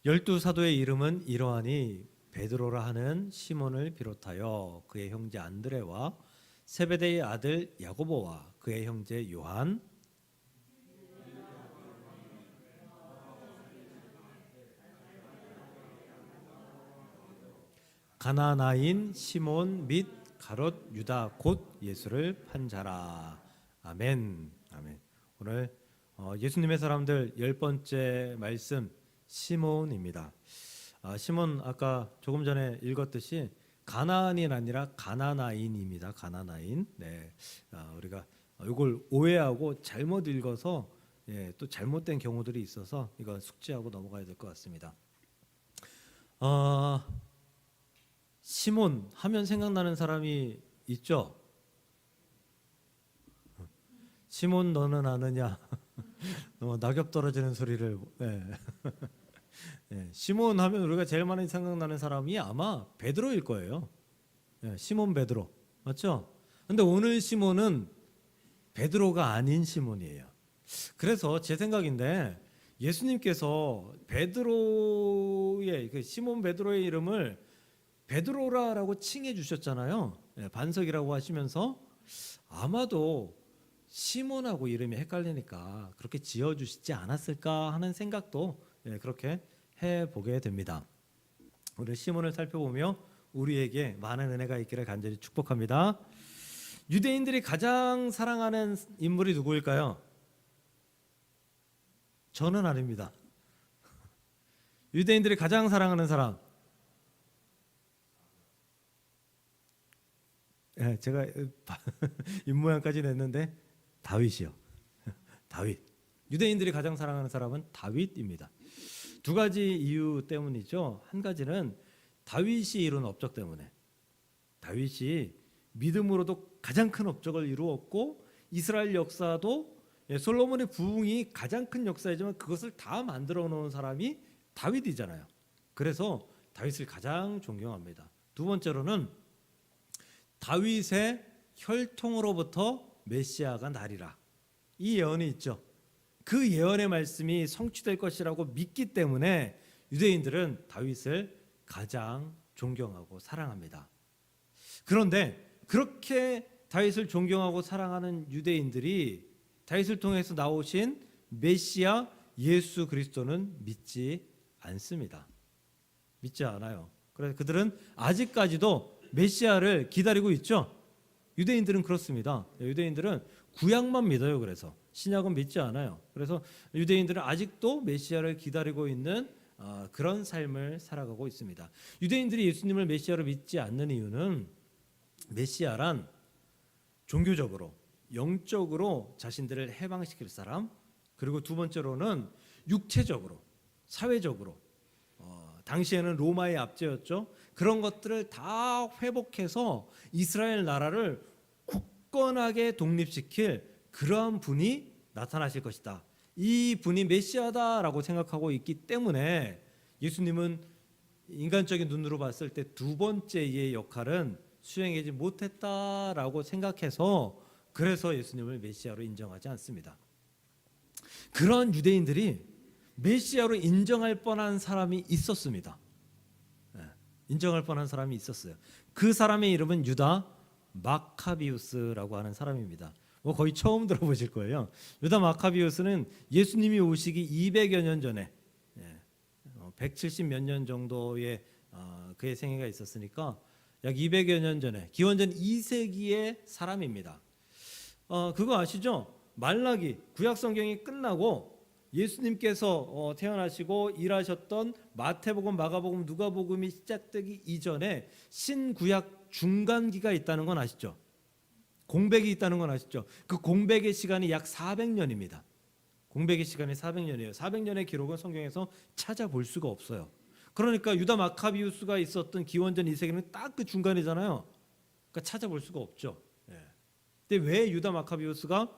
열두 사도의 이름은 이러하니 베드로라 하는 시몬을 비롯하여 그의 형제 안드레와 세베대의 아들 야고보와 그의 형제 요한, 가나나인 시몬 및 가롯 유다 곧 예수를 판 자라. 아멘. 아멘. 오늘 예수님의 사람들 10번째 말씀 시몬입니다. 시몬 아까 조금 전에 읽었듯이 가나안이 아니라 가나나인입니다. 가나나인. 네. 우리가 이걸 오해하고 잘못 읽어서 또 잘못된 경우들이 있어서 이거 숙지하고 넘어가야 될 것 같습니다. 시몬 하면 생각나는 사람이 있죠? 시몬 너는 아느냐? 낙엽 떨어지는 소리를. 네. 네. 시몬 하면 우리가 제일 많이 생각나는 사람이 아마 베드로일 거예요. 네. 시몬 베드로 맞죠? 근데 오늘 시몬은 베드로가 아닌 시몬이에요. 그래서 제 생각인데 예수님께서 베드로의 시몬 베드로의 이름을 베드로라라고 칭해 주셨잖아요. 반석이라고 하시면서 아마도 시몬하고 이름이 헷갈리니까 그렇게 지어 주시지 않았을까 하는 생각도 그렇게 해보게 됩니다. 우리 시몬을 살펴보며 우리에게 많은 은혜가 있기를 간절히 축복합니다. 유대인들이 가장 사랑하는 인물이 누구일까요? 저는 아닙니다. 유대인들이 가장 사랑하는 사람, 제가 입모양까지 냈는데 다윗이요. 다윗. 유대인들이 가장 사랑하는 사람은 다윗입니다. 두 가지 이유 때문이죠. 한 가지는 다윗이 이룬 업적 때문에. 다윗이 믿음으로도 가장 큰 업적을 이루었고 이스라엘 역사도 솔로몬의 부흥이 가장 큰 역사이지만 그것을 다 만들어 놓은 사람이 다윗이잖아요. 그래서 다윗을 가장 존경합니다. 두 번째로는 다윗의 혈통으로부터 메시아가 나리라. 이 예언이 있죠. 그 예언의 말씀이 성취될 것이라고 믿기 때문에 유대인들은 다윗을 가장 존경하고 사랑합니다. 그런데 그렇게 다윗을 존경하고 사랑하는 유대인들이 다윗을 통해서 나오신 메시아 예수 그리스도는 믿지 않습니다. 믿지 않아요. 그래서 그들은 아직까지도 메시아를 기다리고 있죠. 유대인들은 그렇습니다. 유대인들은 구약만 믿어요. 그래서 신약은 믿지 않아요. 그래서 유대인들은 아직도 메시아를 기다리고 있는 그런 삶을 살아가고 있습니다. 유대인들이 예수님을 메시아로 믿지 않는 이유는 메시아란 종교적으로 영적으로 자신들을 해방시킬 사람, 그리고 두 번째로는 육체적으로 사회적으로 당시에는 로마의 압제였죠. 그런 것들을 다 회복해서 이스라엘 나라를 굳건하게 독립시킬 그러한 분이 나타나실 것이다. 이 분이 메시아다라고 생각하고 있기 때문에 예수님은 인간적인 눈으로 봤을 때 두 번째의 역할은 수행하지 못했다라고 생각해서 그래서 예수님을 메시아로 인정하지 않습니다. 그런 유대인들이 메시아로 인정할 뻔한 사람이 있었습니다. 인정할 뻔한 사람이 있었어요. 그 사람의 이름은 유다 마카비우스라고 하는 사람입니다. 거의 처음 들어보실 거예요. 유다 마카비우스는 예수님이 오시기 200여 년 전에 170 몇 년 정도의 그의 생애가 있었으니까 약 200여 년 전에 기원전 2세기의 사람입니다. 그거 아시죠? 말라기 구약 성경이 끝나고 예수님께서 태어나시고 일하셨던 마태복음, 마가복음, 누가복음이 시작되기 이전에 신구약 중간기가 있다는 건 아시죠? 공백이 있다는 건 아시죠? 그 공백의 시간이 약 400년입니다. 공백의 시간이 400년이에요. 400년의 기록은 성경에서 찾아볼 수가 없어요. 그러니까 유다 마카비우스가 있었던 기원전 2세기는 딱 그 중간이잖아요. 그러니까 찾아볼 수가 없죠. 근데 왜 유다 마카비우스가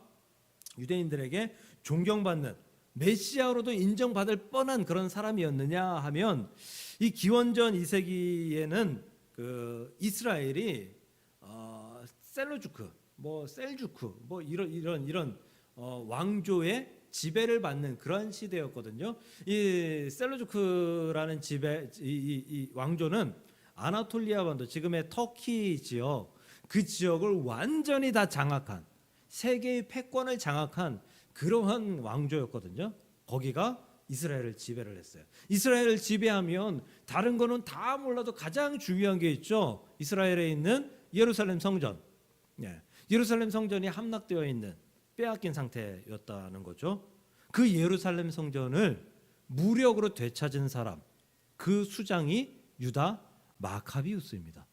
유대인들에게 존경받는 메시아로도 인정받을 뻔한 그런 사람이었느냐 하면 이 기원전 2세기에는 그 이스라엘이 셀루주크, 셀주크, 이런 왕조의 지배를 받는 그런 시대였거든요. 이 셀루주크라는 이 왕조는 아나톨리아 반도, 지금의 터키 지역, 그 지역을 완전히 다 장악한, 세계의 패권을 장악한 그러한 왕조였거든요. 거기가 이스라엘을 지배를 했어요. 이스라엘을 지배하면 다른 거는 다 몰라도 가장 중요한 게 있죠. 이스라엘에 있는 예루살렘 성전. 예루살렘 성전이 함락되어 있는, 빼앗긴 상태였다는 거죠. 그 예루살렘 성전을 무력으로 되찾은 사람, 그 수장이 유다 마카비우스입니다.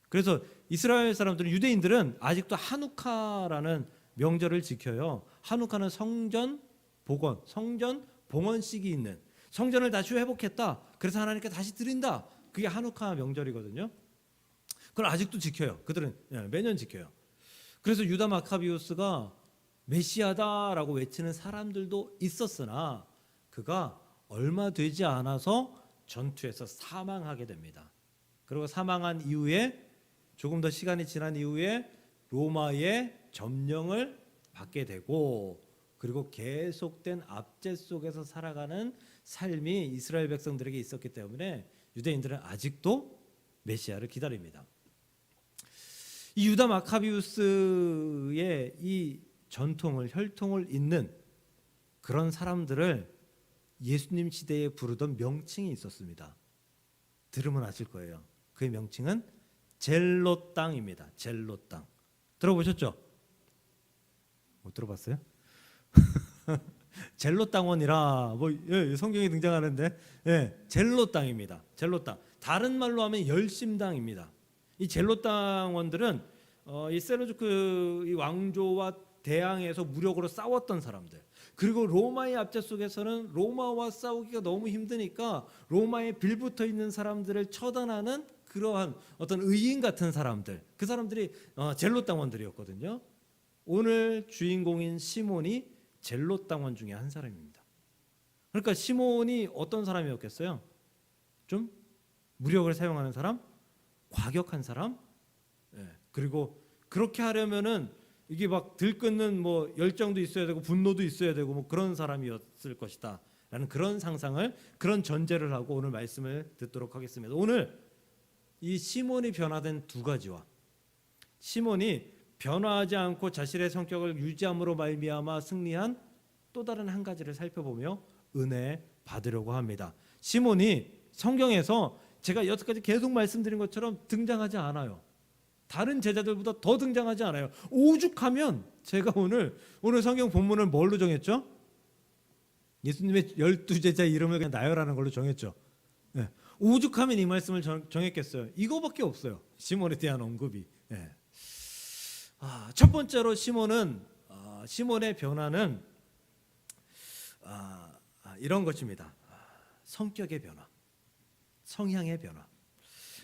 그래서 이스라엘 사람들은, 유대인들은 아직도 하누카라는 명절을 지켜요. 하누카는 성전 복원, 성전 봉헌식이 있는, 성전을 다시 회복했다, 그래서 하나님께 다시 드린다, 그게 하누카 명절이거든요. 그걸 아직도 지켜요. 그들은 매년 지켜요. 그래서 유다 마카비우스가 메시아다라고 외치는 사람들도 있었으나 그가 얼마 되지 않아서 전투에서 사망하게 됩니다. 그리고 사망한 이후에, 조금 더 시간이 지난 이후에 로마의 점령을 받게 되고, 그리고 계속된 압제 속에서 살아가는 삶이 이스라엘 백성들에게 있었기 때문에 유대인들은 아직도 메시아를 기다립니다. 이 유다 마카비우스의 이 전통을, 혈통을 잇는 그런 사람들을 예수님 시대에 부르던 명칭이 있었습니다. 들으면 아실 거예요. 그의 명칭은 젤롯 땅입니다. 젤롯 땅. 들어보셨죠? 못 들어봤어요? 젤롯 땅원이라 성경에 등장하는데, 젤롯 땅입니다. 젤롯 땅. 다른 말로 하면 열심당입니다. 이 젤롯 땅원들은 이 셀루주크 이 왕조와 대항해서 무력으로 싸웠던 사람들, 그리고 로마의 압제 속에서는 로마와 싸우기가 너무 힘드니까 로마에 빌붙어 있는 사람들을 처단하는 그러한 어떤 의인 같은 사람들, 그 사람들이 젤롯 당원들이었거든요. 오늘 주인공인 시몬이 젤롯 당원 중에 한 사람입니다. 그러니까 시몬이 어떤 사람이었겠어요? 좀 무력을 사용하는 사람, 과격한 사람, 그리고 그렇게 하려면은 이게 막 들끓는 뭐 열정도 있어야 되고 분노도 있어야 되고 뭐 그런 사람이었을 것이다 라는 그런 상상을, 그런 전제를 하고 오늘 말씀을 듣도록 하겠습니다. 오늘 이 시몬이 변화된 두 가지와 시몬이 변화하지 않고 자신의 성격을 유지함으로 말미암아 승리한 또 다른 한 가지를 살펴보며 은혜 받으려고 합니다. 시몬이 성경에서 제가 여태까지 계속 말씀드린 것처럼 등장하지 않아요. 다른 제자들보다 더 등장하지 않아요. 오죽하면 제가 오늘 성경 본문을 뭘로 정했죠? 예수님의 12제자 이름을 그냥 나열하는 걸로 정했죠. 오죽하면 이 말씀을 정했겠어요. 이거밖에 없어요. 시몬에 대한 언급이. 첫 번째로 시몬의 변화는 이런 것입니다. 성격의 변화, 성향의 변화.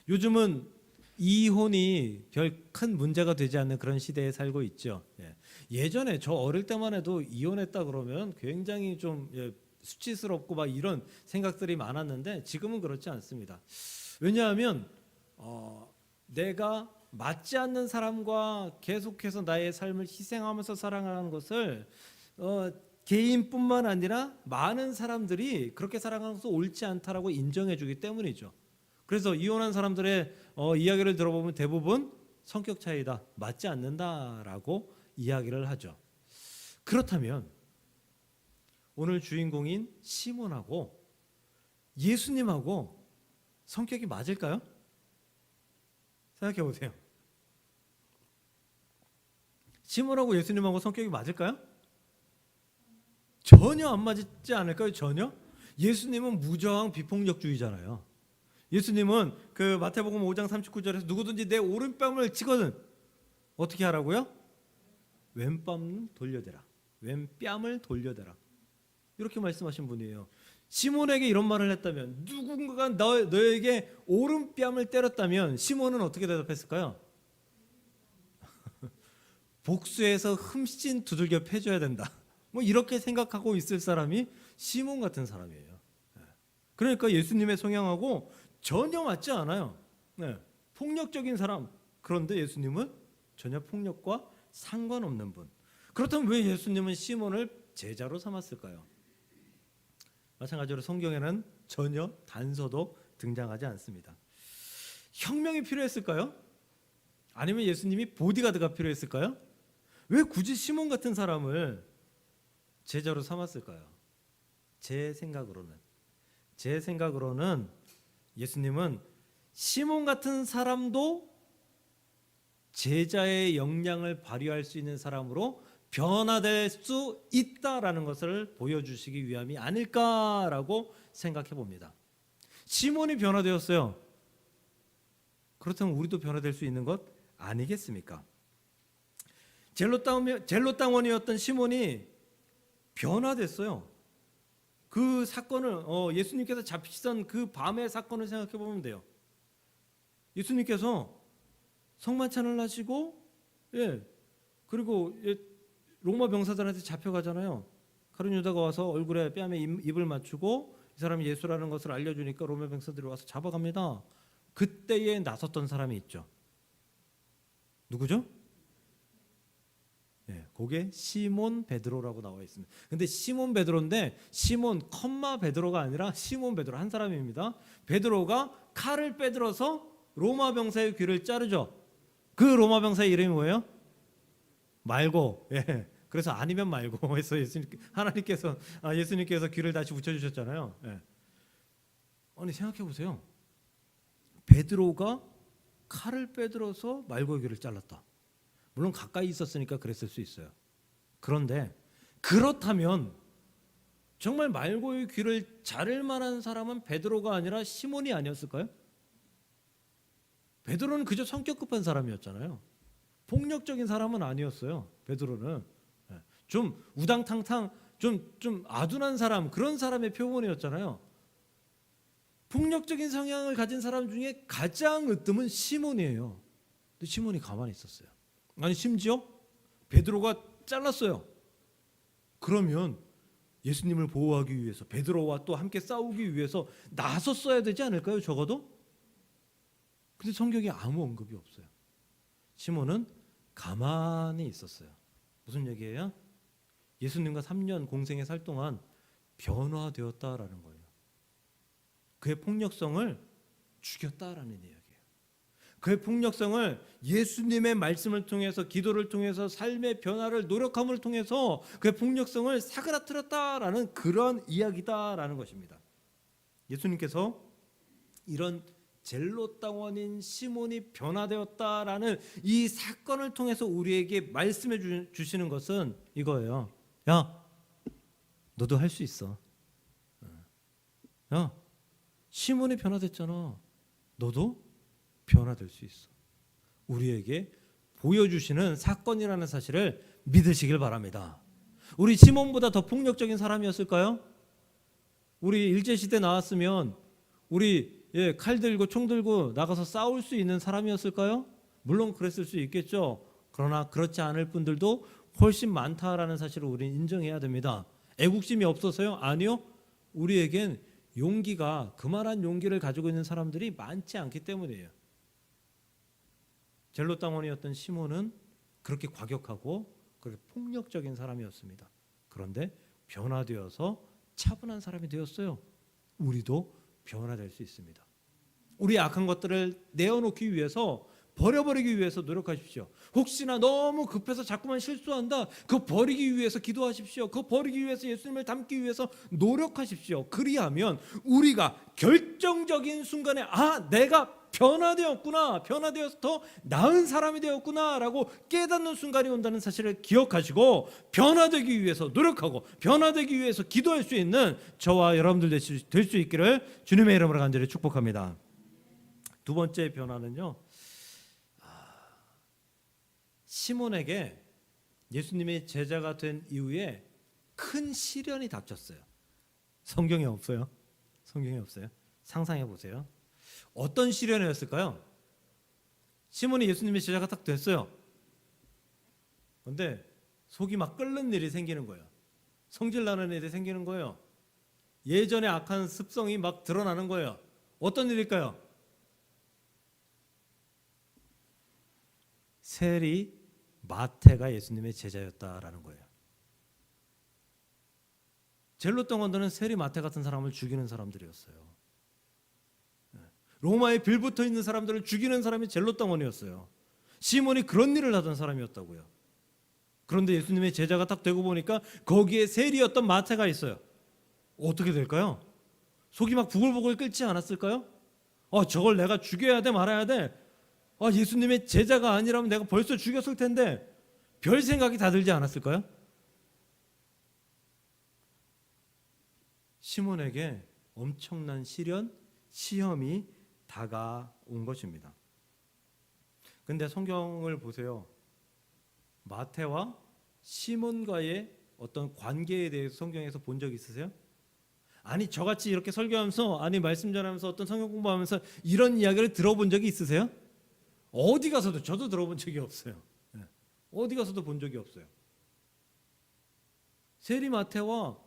요즘은 이혼이 별 큰 문제가 되지 않는 그런 시대에 살고 있죠. 예전에 저 어릴 때만 해도 이혼했다 그러면 굉장히 좀 수치스럽고 막 이런 생각들이 많았는데 지금은 그렇지 않습니다. 왜냐하면 내가 맞지 않는 사람과 계속해서 나의 삶을 희생하면서 살아가는 것을 개인뿐만 아니라 많은 사람들이 그렇게 살아가는 것도 옳지 않다라고 인정해 주기 때문이죠. 그래서 이혼한 사람들의 이야기를 들어보면 대부분 성격 차이다, 맞지 않는다라고 이야기를 하죠. 그렇다면 오늘 주인공인 시몬하고 예수님하고 성격이 맞을까요? 생각해 보세요. 시몬하고 예수님하고 성격이 맞을까요? 전혀 안 맞지 않을까요? 전혀? 예수님은 무저항 비폭력주의잖아요. 예수님은 그 마태복음 5장 39절에서 누구든지 내 오른뺨을 치거든 어떻게 하라고요? 왼뺨을 돌려대라. 왼뺨을 돌려대라. 이렇게 말씀하신 분이에요. 시몬에게 이런 말을 했다면, 누군가가 너에게 오른뺨을 때렸다면 시몬은 어떻게 대답했을까요? 복수해서 흠씬 두들겨 패줘야 된다. 뭐 이렇게 생각하고 있을 사람이 시몬 같은 사람이에요. 그러니까 예수님의 성향하고 전혀 맞지 않아요. 폭력적인 사람. 그런데 예수님은 전혀 폭력과 상관없는 분. 그렇다면 왜 예수님은 시몬을 제자로 삼았을까요? 마찬가지로 성경에는 전혀 단서도 등장하지 않습니다. 혁명이 필요했을까요? 아니면 예수님이 보디가드가 필요했을까요? 왜 굳이 시몬 같은 사람을 제자로 삼았을까요? 제 생각으로는 예수님은 시몬 같은 사람도 제자의 역량을 발휘할 수 있는 사람으로 변화될 수 있다라는 것을 보여주시기 위함이 아닐까라고 생각해 봅니다. 시몬이 변화되었어요. 그렇다면 우리도 변화될 수 있는 것 아니겠습니까? 젤로 땅원이었던 시몬이 변화됐어요. 그 사건을 예수님께서 잡히시던 그 밤의 사건을 생각해 보면 돼요. 예수님께서 성만찬을 하시고 그리고 로마 병사들한테 잡혀가잖아요. 가룟 유다가 와서 얼굴에 뺨에 입을 맞추고 이 사람이 예수라는 것을 알려주니까 로마 병사들이 와서 잡아갑니다. 그때에 나섰던 사람이 있죠. 누구죠? 그게 시몬 베드로라고 나와 있습니다. 근데 시몬 베드로인데 시몬 컴마 베드로가 아니라 시몬 베드로 한 사람입니다. 베드로가 칼을 빼들어서 로마 병사의 귀를 자르죠. 그 로마 병사의 이름이 뭐예요? 말고. 그래서 아니면 말고 해서 예수님께서 귀를 다시 붙여주셨잖아요. 아니 생각해 보세요. 베드로가 칼을 빼들어서 말고의 귀를 잘랐다. 물론 가까이 있었으니까 그랬을 수 있어요. 그런데 그렇다면 정말 말고의 귀를 자를 만한 사람은 베드로가 아니라 시몬이 아니었을까요? 베드로는 그저 성격 급한 사람이었잖아요. 폭력적인 사람은 아니었어요. 베드로는 좀 우당탕탕 좀 아둔한 사람, 그런 사람의 표본이었잖아요. 폭력적인 성향을 가진 사람 중에 가장 으뜸은 시몬이에요. 근데 시몬이 가만히 있었어요. 아니 심지어 베드로가 잘랐어요. 그러면 예수님을 보호하기 위해서 베드로와 또 함께 싸우기 위해서 나섰어야 되지 않을까요? 적어도. 근데 성경에 아무 언급이 없어요. 시몬은 가만히 있었어요. 무슨 얘기예요? 예수님과 3년 공생에 살 동안 변화되었다라는 거예요. 그의 폭력성을 죽였다라는 이야기예요. 그의 폭력성을 예수님의 말씀을 통해서, 기도를 통해서, 삶의 변화를 노력함을 통해서 그의 폭력성을 사그라뜨렸다라는 그런 이야기다라는 것입니다. 예수님께서 이런 젤로 땅원인 시몬이 변화되었다라는 이 사건을 통해서 우리에게 말씀해 주시는 것은 이거예요. 야, 너도 할 수 있어. 야, 시몬이 변화됐잖아. 너도 변화될 수 있어. 우리에게 보여주시는 사건이라는 사실을 믿으시길 바랍니다. 우리 시몬보다 더 폭력적인 사람이었을까요? 우리 일제시대 나왔으면 우리 칼 들고 총 들고 나가서 싸울 수 있는 사람이었을까요? 물론 그랬을 수 있겠죠. 그러나 그렇지 않을 분들도 훨씬 많다라는 사실을 우리는 인정해야 됩니다. 애국심이 없어서요? 아니요. 우리에겐 용기가, 그만한 용기를 가지고 있는 사람들이 많지 않기 때문이에요. 젤로 땅원이었던 시몬은 그렇게 과격하고 그렇게 폭력적인 사람이었습니다. 그런데 변화되어서 차분한 사람이 되었어요. 우리도 변화될 수 있습니다. 우리의 악한 것들을 내어놓기 위해서, 버려버리기 위해서 노력하십시오. 혹시나 너무 급해서 자꾸만 실수한다, 그거 버리기 위해서 기도하십시오. 그거 버리기 위해서 예수님을 닮기 위해서 노력하십시오. 그리하면 우리가 결정적인 순간에 내가 변화되었구나, 변화되어서 더 나은 사람이 되었구나 라고 깨닫는 순간이 온다는 사실을 기억하시고 변화되기 위해서 노력하고 변화되기 위해서 기도할 수 있는 저와 여러분들 될 수 있기를 주님의 이름으로 간절히 축복합니다. 두 번째 변화는요, 시몬에게 예수님의 제자가 된 이후에 큰 시련이 닥쳤어요. 성경에 없어요. 성경에 없어요. 상상해 보세요. 어떤 시련이었을까요? 시몬이 예수님의 제자가 딱 됐어요. 그런데 속이 막 끓는 일이 생기는 거예요. 성질나는 일이 생기는 거예요. 예전의 악한 습성이 막 드러나는 거예요. 어떤 일일까요? 세리 마태가 예수님의 제자였다라는 거예요. 젤로 덩어리는 세리마테 같은 사람을 죽이는 사람들이었어요. 로마에 빌붙어 있는 사람들을 죽이는 사람이 젤로 덩어리였어요. 시몬이 그런 일을 하던 사람이었다고요. 그런데 예수님의 제자가 딱 되고 보니까 거기에 세리였던 마태가 있어요. 어떻게 될까요? 속이 막 부글부글 끓지 않았을까요? 저걸 내가 죽여야 돼 말아야 돼. 예수님의 제자가 아니라면 내가 벌써 죽였을 텐데, 별 생각이 다 들지 않았을까요? 시몬에게 엄청난 시련, 시험이 다가온 것입니다. 근데 성경을 보세요. 마태와 시몬과의 어떤 관계에 대해서 성경에서 본 적 있으세요? 아니, 저같이 이렇게 설교하면서, 아니 말씀 전하면서 어떤 성경 공부하면서 이런 이야기를 들어본 적이 있으세요? 어디 가서도 저도 들어본 적이 없어요. 어디 가서도 본 적이 없어요. 세리 마태와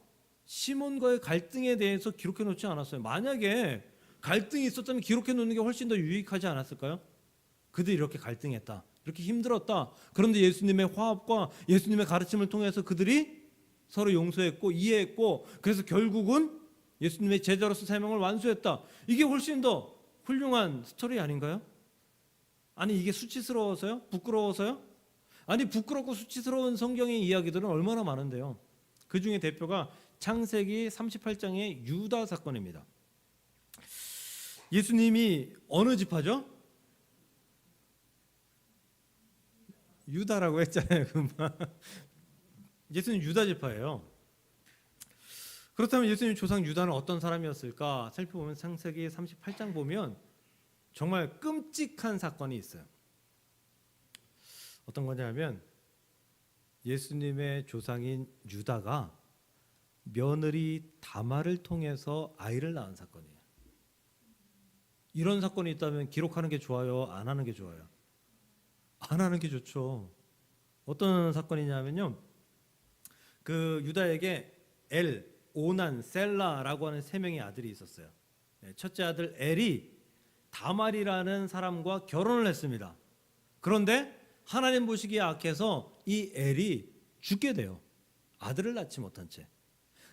시몬과의 갈등에 대해서 기록해 놓지 않았어요. 만약에 갈등이 있었다면 기록해 놓는 게 훨씬 더 유익하지 않았을까요? 그들이 이렇게 갈등했다, 이렇게 힘들었다. 그런데 예수님의 화합과 예수님의 가르침을 통해서 그들이 서로 용서했고 이해했고, 그래서 결국은 예수님의 제자로서 사명을 완수했다. 이게 훨씬 더 훌륭한 스토리 아닌가요? 아니, 이게 수치스러워서요? 부끄러워서요? 아니, 부끄럽고 수치스러운 성경의 이야기들은 얼마나 많은데요. 그 중에 대표가 창세기 38장의 유다 사건입니다. 예수님이 어느 지파죠? 유다라고 했잖아요. 예수님 유다 지파예요. 그렇다면 예수님 조상 유다는 어떤 사람이었을까 살펴보면 창세기 38장 보면 정말 끔찍한 사건이 있어요. 어떤 거냐면 예수님의 조상인 유다가 며느리 다말을 통해서 아이를 낳은 사건이에요. 이런 사건이 있다면 기록하는 게 좋아요? 안 하는 게 좋아요? 안 하는 게 좋죠. 어떤 사건이냐면요, 그 유다에게 엘, 오난, 셀라라고 하는 세 명의 아들이 있었어요. 첫째 아들 엘이 다말이라는 사람과 결혼을 했습니다. 그런데 하나님 보시기에 악해서 이 엘이 죽게 돼요. 아들을 낳지 못한 채.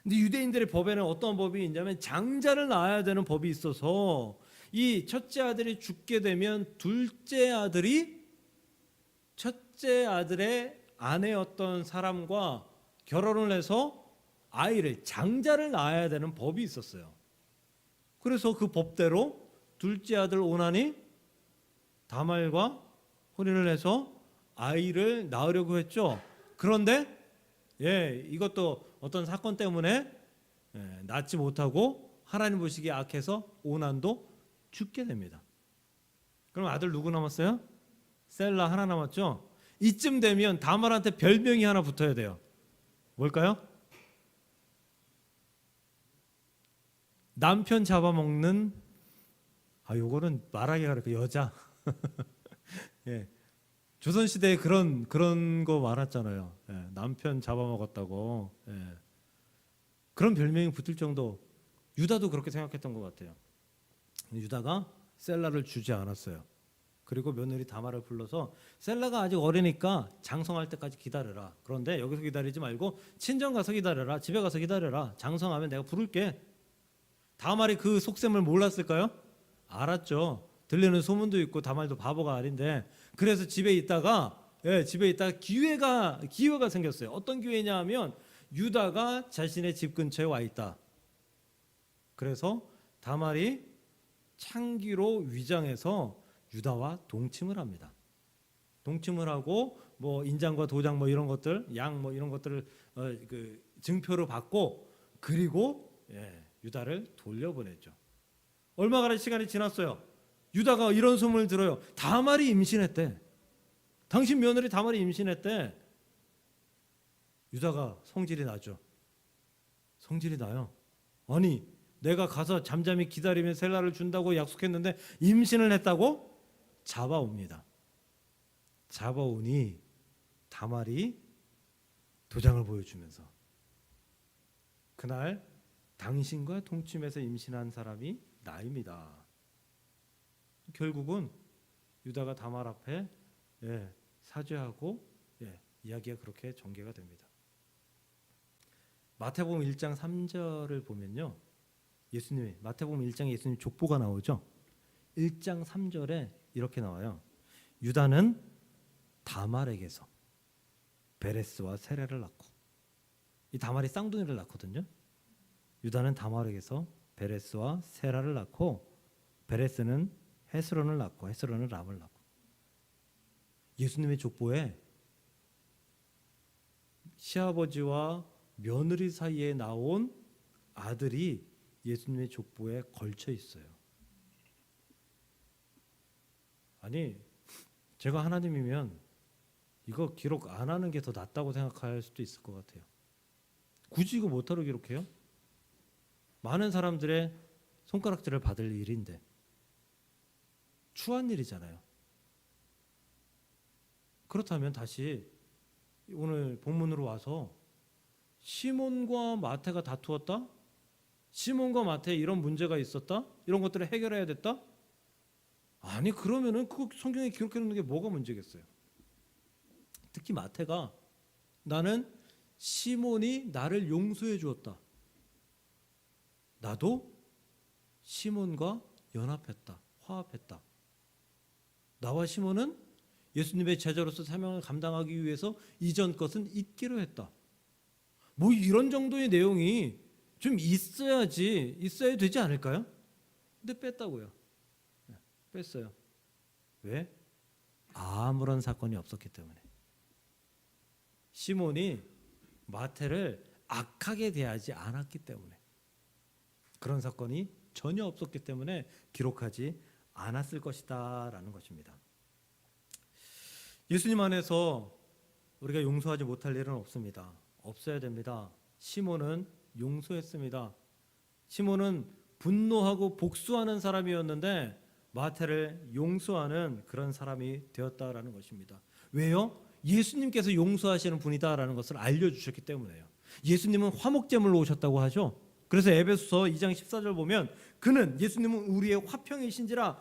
근데 유대인들의 법에는 어떤 법이 있냐면 장자를 낳아야 되는 법이 있어서 이 첫째 아들이 죽게 되면 둘째 아들이 첫째 아들의 아내였던 사람과 결혼을 해서 아이를, 장자를 낳아야 되는 법이 있었어요. 그래서 그 법대로 둘째 아들 오난이 다말과 혼인을 해서 아이를 낳으려고 했죠. 그런데 이것도 어떤 사건 때문에 낳지 못하고 하나님 보시기에 악해서 오난도 죽게 됩니다. 그럼 아들 누구 남았어요? 셀라 하나 남았죠. 이쯤 되면 다말한테 별명이 하나 붙어야 돼요. 뭘까요? 남편 잡아먹는, 요거는 말하기가 그렇고 여자. 조선시대에 그런 거 많았잖아요. 남편 잡아먹었다고. 그런 별명이 붙을 정도. 유다도 그렇게 생각했던 것 같아요. 유다가 셀라를 주지 않았어요. 그리고 며느리 다말을 불러서 셀라가 아직 어리니까 장성할 때까지 기다려라. 그런데 여기서 기다리지 말고 친정 가서 기다려라. 집에 가서 기다려라. 장성하면 내가 부를게. 다말이 그 속셈을 몰랐을까요? 알았죠. 들리는 소문도 있고 다말도 바보가 아닌데, 그래서 집에 있다가 기회가 생겼어요. 어떤 기회냐 하면 유다가 자신의 집 근처에 와 있다. 그래서 다말이 창기로 위장해서 유다와 동침을 합니다. 동침을 하고 뭐 인장과 도장 뭐 이런 것들, 양 뭐 이런 것들을 그 증표를 받고, 그리고 유다를 돌려보냈죠. 얼마가는 시간이 지났어요. 유다가 이런 소문을 들어요. 다말이 임신했대. 당신 며느리 다말이 임신했대. 유다가 성질이 나죠. 성질이 나요. 아니, 내가 가서 잠잠히 기다리면 셀라를 준다고 약속했는데 임신을 했다고? 잡아옵니다. 잡아오니 다말이 도장을 보여주면서, 그날 당신과 동침해서 임신한 사람이 나입니다. 결국은 유다가 다말 앞에 사죄하고 이야기가 그렇게 전개가 됩니다. 마태복음 1장 3절을 보면요. 예수님이 마태복음 1장에 예수님 족보가 나오죠. 1장 3절에 이렇게 나와요. 유다는 다말에게서 베레스와 세레를 낳고, 이 다말이 쌍둥이를 낳거든요. 유다는 다말에게서 베레스와 세라를 낳고, 베레스는 헤스론을 낳고, 헤스론은 람을 낳고. 예수님의 족보에 시아버지와 며느리 사이에 나온 아들이 예수님의 족보에 걸쳐 있어요. 아니, 제가 하나님이면 이거 기록 안 하는 게 더 낫다고 생각할 수도 있을 것 같아요. 굳이 이거 못하러 기록해요? 많은 사람들의 손가락질을 받을 일인데, 추한 일이잖아요. 그렇다면 다시 오늘 본문으로 와서 시몬과 마태가 다투었다? 시몬과 마태에 이런 문제가 있었다? 이런 것들을 해결해야 됐다? 아니, 그러면은 그 성경에 기록해 놓는 게 뭐가 문제겠어요? 특히 마태가 나는 시몬이 나를 용서해 주었다. 나도 시몬과 연합했다. 화합했다. 나와 시몬은 예수님의 제자로서 사명을 감당하기 위해서 이전 것은 잊기로 했다. 뭐 이런 정도의 내용이 좀 있어야 되지 않을까요? 근데 뺐다고요. 뺐어요. 왜? 아무런 사건이 없었기 때문에. 시몬이 마태를 악하게 대하지 않았기 때문에, 그런 사건이 전혀 없었기 때문에 기록하지 않았을 것이다 라는 것입니다. 예수님 안에서 우리가 용서하지 못할 일은 없습니다. 없어야 됩니다. 시몬은 용서했습니다. 시몬은 분노하고 복수하는 사람이었는데 마태를 용서하는 그런 사람이 되었다라는 것입니다. 왜요? 예수님께서 용서하시는 분이다라는 것을 알려주셨기 때문에요. 예수님은 화목제물로 오셨다고 하죠. 그래서 에베소서 2장 14절 보면 그는 예수님은 우리의 화평이신지라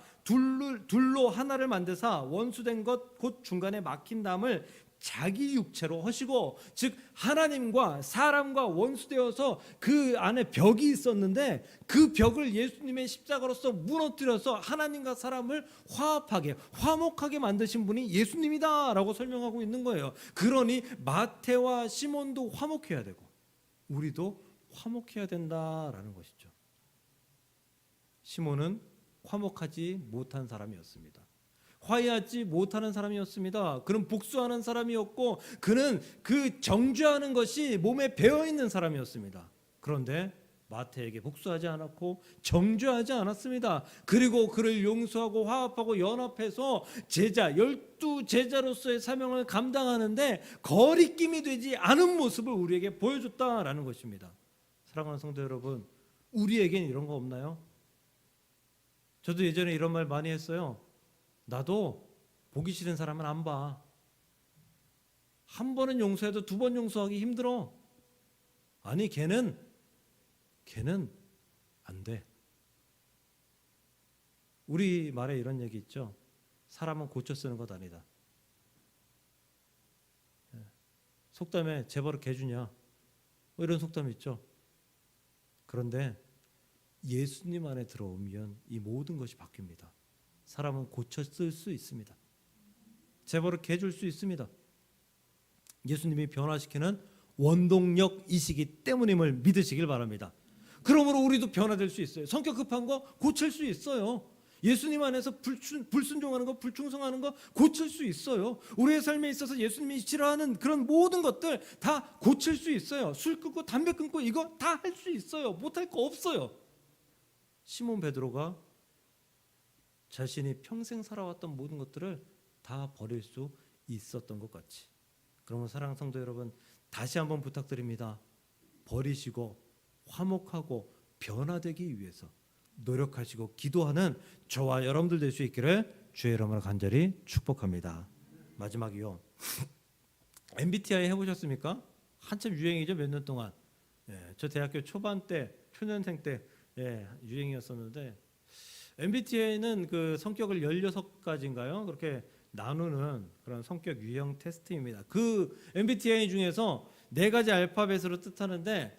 둘로 하나를 만드사 원수된 것 곧 중간에 막힌 담을 자기 육체로 하시고, 즉 하나님과 사람과 원수되어서 그 안에 벽이 있었는데 그 벽을 예수님의 십자가로서 무너뜨려서 하나님과 사람을 화합하게 화목하게 만드신 분이 예수님이다라고 설명하고 있는 거예요. 그러니 마태와 시몬도 화목해야 되고 우리도 화목해야 된다라는 것이죠. 시몬은 화목하지 못한 사람이었습니다. 화해하지 못하는 사람이었습니다. 그는 복수하는 사람이었고 그는 그 정죄하는 것이 몸에 배어있는 사람이었습니다. 그런데 마태에게 복수하지 않았고 정죄하지 않았습니다. 그리고 그를 용서하고 화합하고 연합해서 열두 제자로서의 사명을 감당하는데 거리낌이 되지 않은 모습을 우리에게 보여줬다라는 것입니다. 사랑하는 성도 여러분, 우리에겐 이런 거 없나요? 저도 예전에 이런 말 많이 했어요. 나도 보기 싫은 사람은 안 봐. 한 번은 용서해도 두 번 용서하기 힘들어. 아니, 걔는 안 돼. 우리 말에 이런 얘기 있죠. 사람은 고쳐 쓰는 것 아니다. 속담에 재벌을 개주냐, 뭐 이런 속담 있죠. 그런데 예수님 안에 들어오면 이 모든 것이 바뀝니다. 사람은 고쳐 쓸 수 있습니다. 재벌을 개줄 수 있습니다. 예수님이 변화시키는 원동력이시기 때문임을 믿으시길 바랍니다. 그러므로 우리도 변화될 수 있어요. 성격 급한 거 고칠 수 있어요. 예수님 안에서 불순종하는 거, 불충성하는 거 고칠 수 있어요. 우리의 삶에 있어서 예수님이 싫어하는 그런 모든 것들 다 고칠 수 있어요. 술 끊고 담배 끊고 이거 다 할 수 있어요. 못할 거 없어요. 시몬 베드로가 자신이 평생 살아왔던 모든 것들을 다 버릴 수 있었던 것 같이, 그러면 사랑하는 성도 여러분, 다시 한번 부탁드립니다. 버리시고 화목하고 변화되기 위해서 노력하시고 기도하는 저와 여러분들 될 수 있기를 주의 이름으로 간절히 축복합니다. 마지막이요. MBTI 해보셨습니까? 한참 유행이죠. 몇 년 동안. 저 대학교 초반 때, 초년생 때 유행이었었는데, MBTI는 그 성격을 16가지인가요? 그렇게 나누는 그런 성격 유형 테스트입니다. 그 MBTI 중에서 4가지 알파벳으로 뜻하는데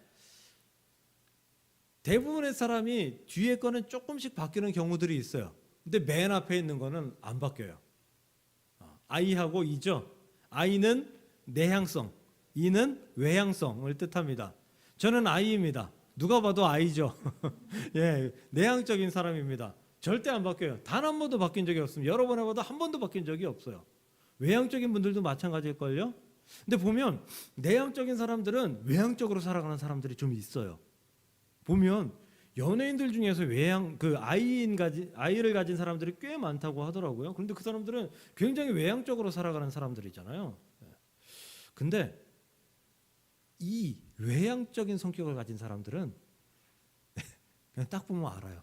대부분의 사람이 뒤에 거는 조금씩 바뀌는 경우들이 있어요. 근데 맨 앞에 있는 거는 안 바뀌어요. I하고 E죠. I는 내향성, E는 외향성을 뜻합니다. 저는 I입니다. 누가 봐도 I죠. 예, 내향적인 사람입니다. 절대 안 바뀌어요. 단 한 번도 바뀐 적이 없습니다. 여러 번 해봐도 한 번도 바뀐 적이 없어요. 외향적인 분들도 마찬가지일걸요. 근데 보면 내향적인 사람들은 외향적으로 살아가는 사람들이 좀 있어요. 보면 연예인들 중에서 아이를 가진 사람들이 꽤 많다고 하더라고요. 그런데 그 사람들은 굉장히 외향적으로 살아가는 사람들이잖아요. 근데 이 외향적인 성격을 가진 사람들은 그냥 딱 보면 알아요.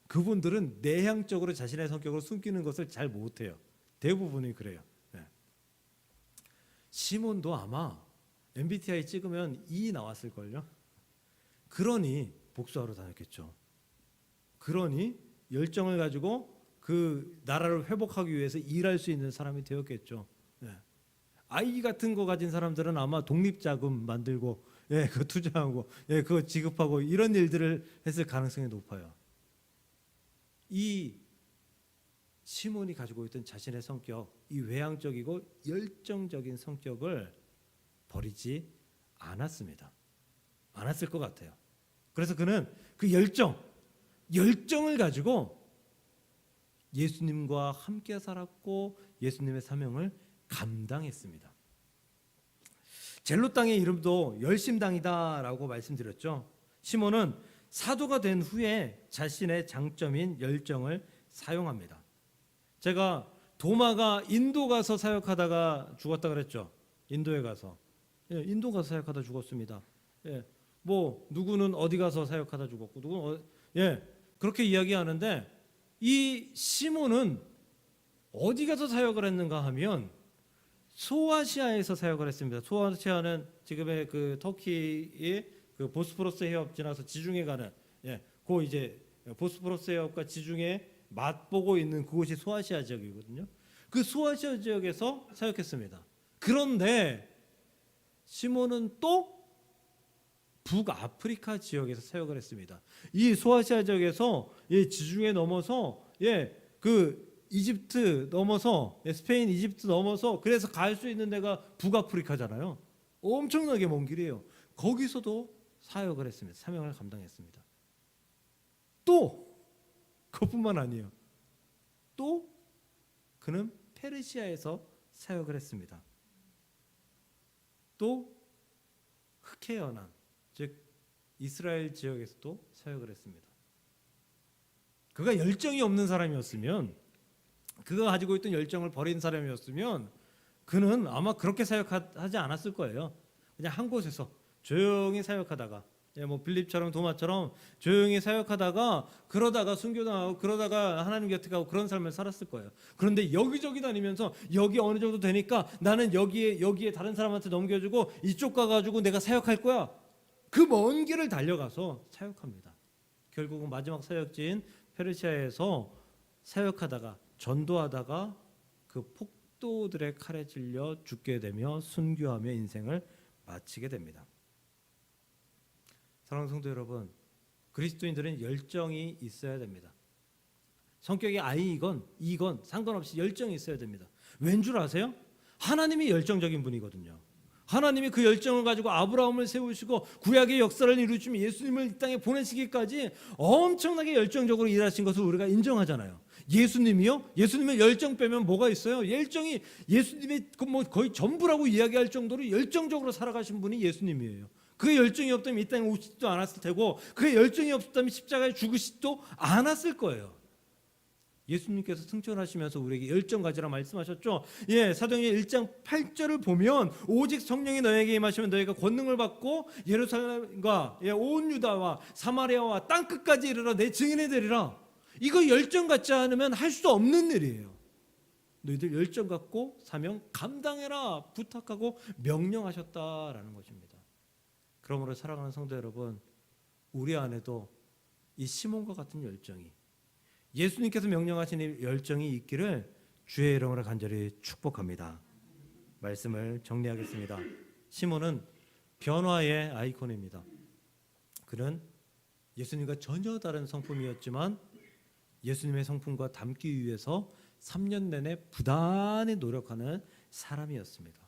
그분들은 내향적으로 자신의 성격을 숨기는 것을 잘 못해요. 대부분이 그래요. 시몬도 아마 MBTI 찍으면 E 나왔을걸요. 그러니 복수하러 다녔겠죠. 그러니 열정을 가지고 그 나라를 회복하기 위해서 일할 수 있는 사람이 되었겠죠. 아이 같은 거 가진 사람들은 아마 독립자금 만들고 그거 투자하고 그거 지급하고 이런 일들을 했을 가능성이 높아요. 이 시몬이 가지고 있던 자신의 성격, 이 외향적이고 열정적인 성격을 버리지 않았습니다. 않았을 것 같아요. 그래서 그는 그 열정을 가지고 예수님과 함께 살았고 예수님의 사명을 감당했습니다. 젤로 땅의 이름도 열심당이다라고 말씀드렸죠. 시몬은 사도가 된 후에 자신의 장점인 열정을 사용합니다. 제가 도마가 인도 가서 사역하다가 죽었다 그랬죠. 인도에 가서 인도 가서 사역하다 죽었습니다. 뭐 누구는 어디 가서 사역하다 죽었고 누구는 그렇게 이야기하는데 이 시몬은 어디 가서 사역을 했는가 하면 소아시아에서 사역을 했습니다. 소아시아는 지금의 그 터키의 그 보스포러스 해협 지나서 지중해 가는 그 이제 보스포러스 해협과 지중해 맞보고 있는 그곳이 소아시아 지역이거든요. 그 소아시아 지역에서 사역했습니다. 그런데 시몬은 또 북아프리카 지역에서 사역을 했습니다. 이 소아시아 지역에서 지중해 넘어서 그 이집트 넘어서 스페인 이집트 넘어서 그래서 갈 수 있는 데가 북아프리카잖아요. 엄청나게 먼 길이에요. 거기서도 사역을 했습니다. 사명을 감당했습니다. 또 그것뿐만 아니에요. 또 그는 페르시아에서 사역을 했습니다. 또 흑해 연안 즉 이스라엘 지역에서도 사역을 했습니다. 그가 열정이 없는 사람이었으면 그가 가지고 있던 열정을 버린 사람이었으면 그는 아마 그렇게 사역하지 않았을 거예요. 그냥 한 곳에서 조용히 사역하다가 뭐 빌립처럼 도마처럼 조용히 사역하다가 그러다가 순교당하고 그러다가 하나님 곁에 가고 그런 삶을 살았을 거예요. 그런데 여기저기 다니면서 여기 어느 정도 되니까 나는 여기에 다른 사람한테 넘겨주고 이쪽 가가지고 내가 사역할 거야. 그 먼 길을 달려가서 사역합니다. 결국은 마지막 사역지인 페르시아에서 사역하다가 전도하다가 그 폭도들의 칼에 찔려 죽게 되며 순교하며 인생을 마치게 됩니다. 사랑하는 성도 여러분, 그리스도인들은 열정이 있어야 됩니다. 성격이 I이건 E건 상관없이 열정이 있어야 됩니다. 왠 줄 아세요? 하나님이 열정적인 분이거든요. 하나님이 그 열정을 가지고 아브라함을 세우시고 구약의 역사를 이루시며 예수님을 이 땅에 보내시기까지 엄청나게 열정적으로 일하신 것을 우리가 인정하잖아요. 예수님이요? 예수님의 열정 빼면 뭐가 있어요? 열정이 예수님의 뭐 거의 전부라고 이야기할 정도로 열정적으로 살아가신 분이 예수님이에요. 그 열정이 없다면 이 땅에 오시지도 않았을 테고 그 열정이 없었다면 십자가에 죽으시지도 않았을 거예요. 예수님께서 승천하시면서 우리에게 열정 가지라 말씀하셨죠. 사도행전 1장 8절을 보면 오직 성령이 너에게 임하시면 너희가 권능을 받고 예루살렘과 온 유다와 사마리아와 땅 끝까지 이르러 내 증인이 되리라. 이거 열정 갖지 않으면 할 수 없는 일이에요. 너희들 열정 갖고 사명 감당해라 부탁하고 명령하셨다라는 것입니다. 그러므로 사랑하는 성도 여러분, 우리 안에도 이 시몬과 같은 열정이 예수님께서 명령하신 열정이 있기를 주의 이름으로 간절히 축복합니다. 말씀을 정리하겠습니다. 시몬은 변화의 아이콘입니다. 그는 예수님과 전혀 다른 성품이었지만 예수님의 성품과 닮기 위해서 3년 내내 부단히 노력하는 사람이었습니다.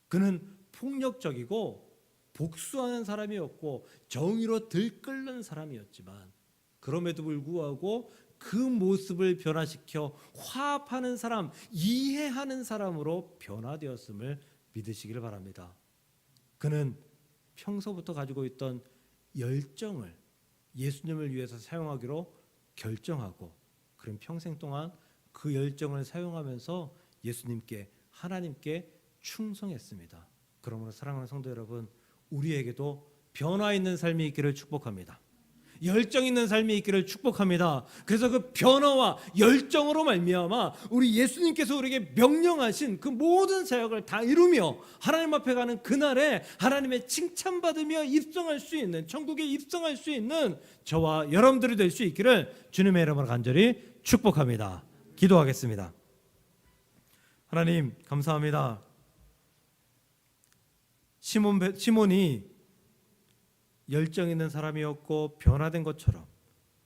그는 폭력적이고 복수하는 사람이었고 정의로 들끓는 사람이었지만 그럼에도 불구하고 그 모습을 변화시켜 화합하는 사람, 이해하는 사람으로 변화되었음을 믿으시길 바랍니다. 그는 평소부터 가지고 있던 열정을 예수님을 위해서 사용하기로 결정하고 그런 평생 동안 그 열정을 사용하면서 예수님께 하나님께 충성했습니다. 그러므로 사랑하는 성도 여러분, 우리에게도 변화 있는 삶이 있기를 축복합니다. 열정 있는 삶이 있기를 축복합니다. 그래서 그 변화와 열정으로 말미암아 우리 예수님께서 우리에게 명령하신 그 모든 사역을 다 이루며 하나님 앞에 가는 그날에 하나님의 칭찬받으며 입성할 수 있는, 천국에 입성할 수 있는 저와 여러분들이 될 수 있기를 주님의 이름으로 간절히 축복합니다. 기도하겠습니다. 하나님 감사합니다. 시몬이 열정 있는 사람이었고 변화된 것처럼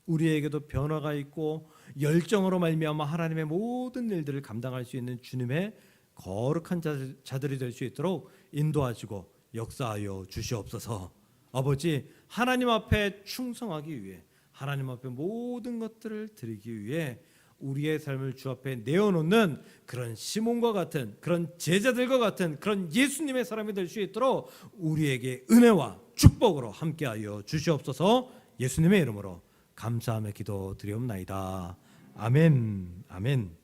우리에게도 변화가 있고 열정으로 말미암아 하나님의 모든 일들을 감당할 수 있는 주님의 거룩한 자들이 될 수 있도록 인도하시고 역사하여 주시옵소서. 아버지, 하나님 앞에 충성하기 위해 하나님 앞에 모든 것들을 드리기 위해 우리의 삶을 주 앞에 내어놓는 그런 시몬과 같은, 그런 제자들과 같은 그런 예수님의 사람이 될 수 있도록 우리에게 은혜와 축복으로 함께하여 주시옵소서. 예수님의 이름으로 감사하며 기도드리옵나이다. 아멘. 아멘.